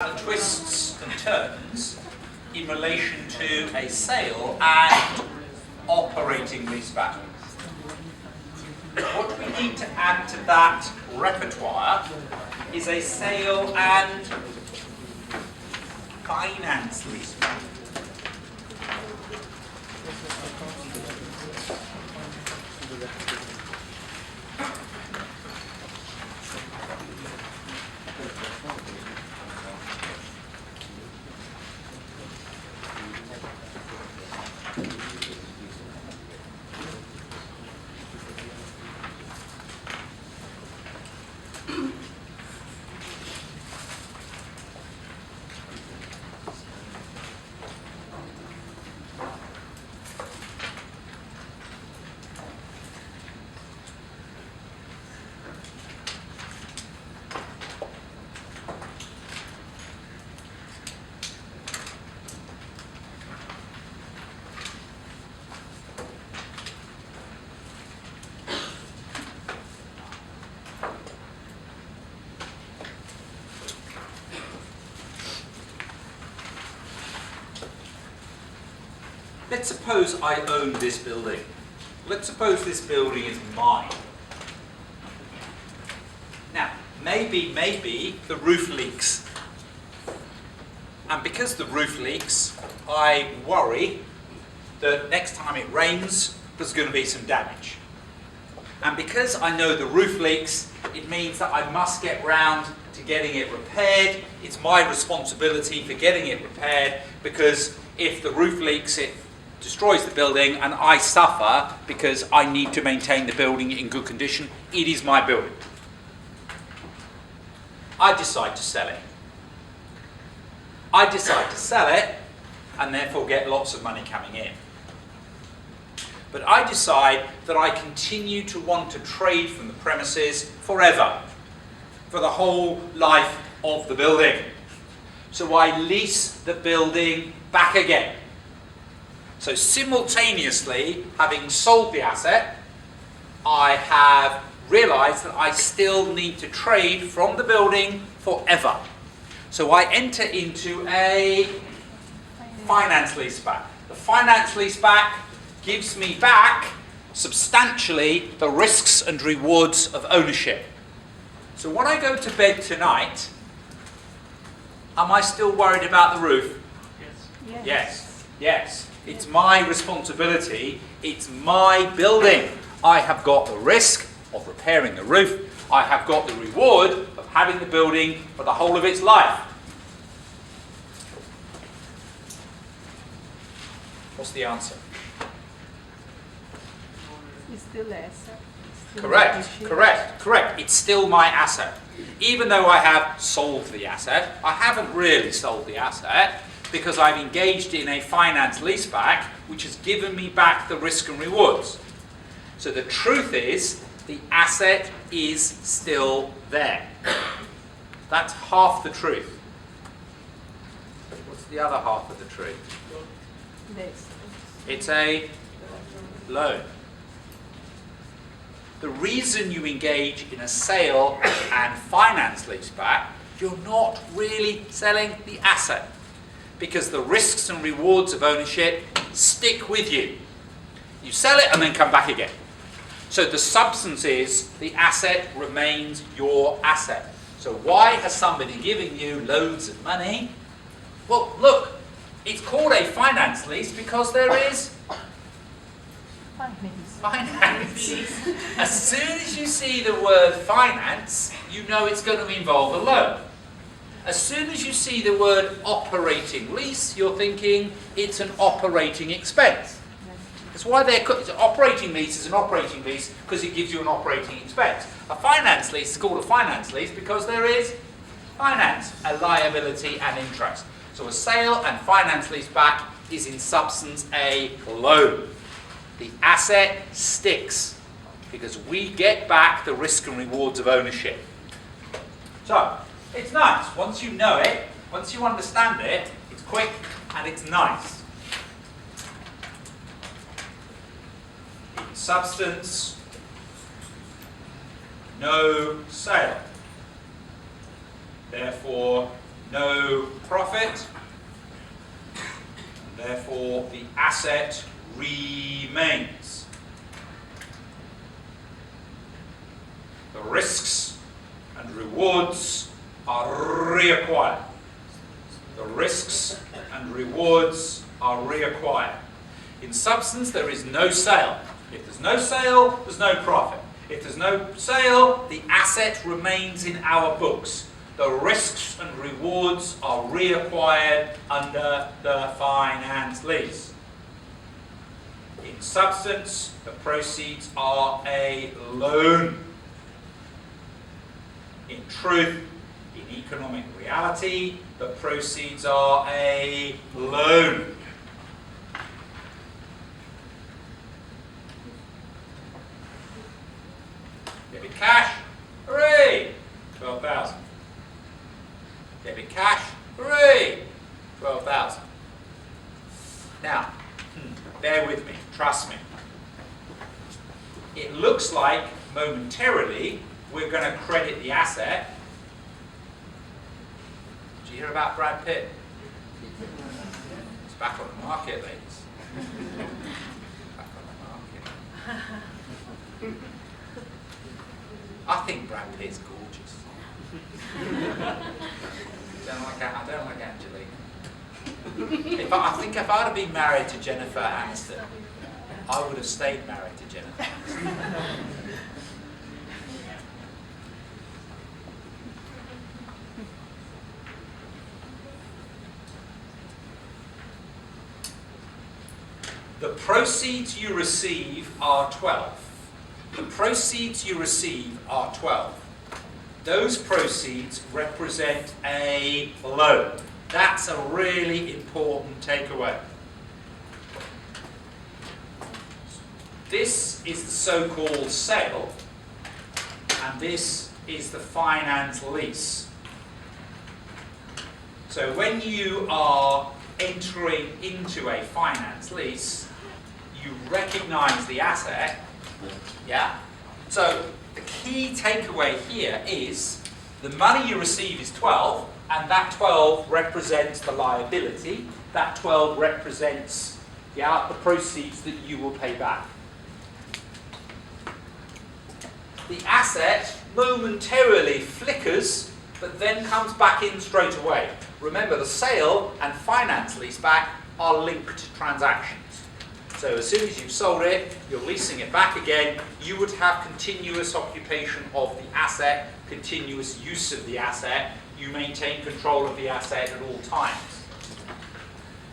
The twists and turns in relation to a sale and operating leaseback. What we need to add to that repertoire is a sale and finance leaseback. Let's suppose I own this building. Let's suppose this building is mine. Now, maybe the roof leaks. And because the roof leaks, I worry that next time it rains, there's going to be some damage. And because I know the roof leaks, it means that I must get round to getting it repaired. It's my responsibility for getting it repaired, because if the roof leaks, it destroys the building and I suffer because I need to maintain the building in good condition. It is my building. I decide to sell it. I decide to sell it and therefore get lots of money coming in. But I decide that I continue to want to trade from the premises forever, for the whole life of the building. So I lease the building back again. So simultaneously, having sold the asset, I have realised that I still need to trade from the building forever. So I enter into a finance leaseback. The finance leaseback gives me back substantially the risks and rewards of ownership. So when I go to bed tonight, am I still worried about the roof? Yes. Yes. Yes. It's my responsibility. It's my building. I have got the risk of repairing the roof. I have got the reward of having the building for the whole of its life. What's the answer? It's still asset. Correct. It's still my asset. Even though I have sold the asset, I haven't really sold the asset, because I've engaged in a finance leaseback which has given me back the risk and rewards. So the truth is, the asset is still there. That's half the truth. What's the other half of the truth? It's a loan. The reason you engage in a sale and finance leaseback, you're not really selling the asset, because the risks and rewards of ownership stick with you. You sell it and then come back again. So the substance is, the asset remains your asset. So why has somebody given you loads of money? Well, look, it's called a finance lease because there is finance. As soon as you see the word finance, you know it's going to involve a loan. As soon as you see the word operating lease, you're thinking it's an operating expense. That's why it's an operating lease is an operating lease, because it gives you an operating expense. A finance lease is called a finance lease because there is finance, a liability and interest. So a sale and finance lease back is in substance a loan. The asset sticks because we get back the risk and rewards of ownership. So it's nice. Once you know it, once you understand it, it's quick and it's nice. In substance, no sale. Therefore, no profit, and therefore the asset remains. The risks and rewards are reacquired. The risks and rewards are reacquired. In substance, there is no sale. If there's no sale, there's no profit. If there's no sale, the asset remains in our books. The risks and rewards are reacquired under the finance lease. In substance, the proceeds are a loan. In truth, in economic reality, the proceeds are a loan. Debit cash, hooray, 12,000. Debit cash, hooray, 12,000. Now, bear with me, trust me. It looks like momentarily we're going to credit the asset. Did you hear about Brad Pitt? It's back on the market, ladies. Back on the market. I think Brad Pitt's gorgeous. I don't like Angelina. I think if I'd have been married to Jennifer Aniston, I would have stayed married to Jennifer Aniston. The proceeds you receive are 12. The proceeds you receive are 12. Those proceeds represent a loan. That's a really important takeaway. This is the so-called sale, and this is the finance lease. So when you are entering into a finance lease, you recognize the asset. Yeah? So the key takeaway here is the money you receive is 12, and that 12 represents the liability. That 12 represents the proceeds that you will pay back. The asset momentarily flickers, but then comes back in straight away. Remember, the sale and finance leaseback are linked transactions. So as soon as you've sold it, you're leasing it back again, you would have continuous occupation of the asset, continuous use of the asset. You maintain control of the asset at all times.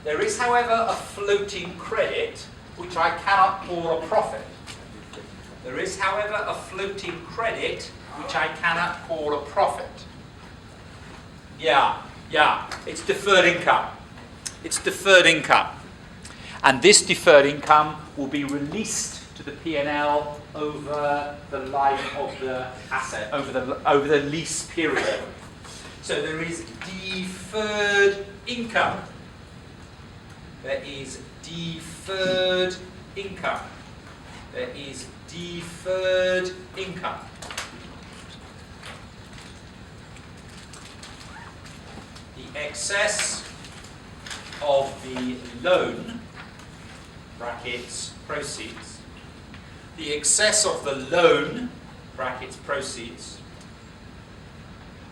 There is, however, a floating credit, which I cannot call a profit. There is, however, a floating credit, which I cannot call a profit. Yeah, it's deferred income. It's deferred income. And this deferred income will be released to the P&L over the life of the asset, over the lease period. So there is deferred income. There is deferred income. There is deferred income. The excess of the loan, brackets, proceeds. The excess of the loan, brackets, proceeds,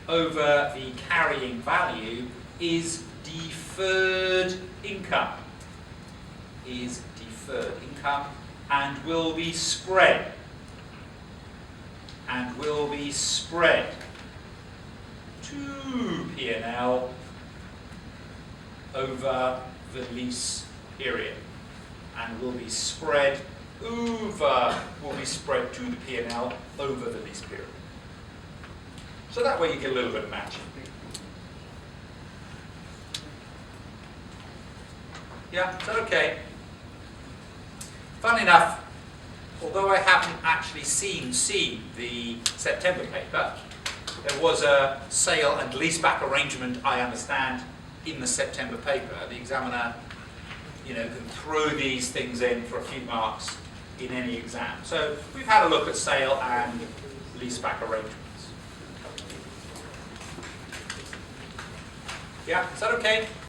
over the carrying value is deferred income. Is deferred income and will be spread. And will be spread to P&L over the lease period. And will be spread to the P&L over the lease period. So that way you get a little bit of matching. Yeah, is that okay? Fun enough, although I haven't actually seen the September paper, there was a sale and leaseback arrangement, I understand, in the September paper. The examiner, can throw these things in for a few marks in any exam. So we've had a look at sale and leaseback arrangements. Yeah, is that okay?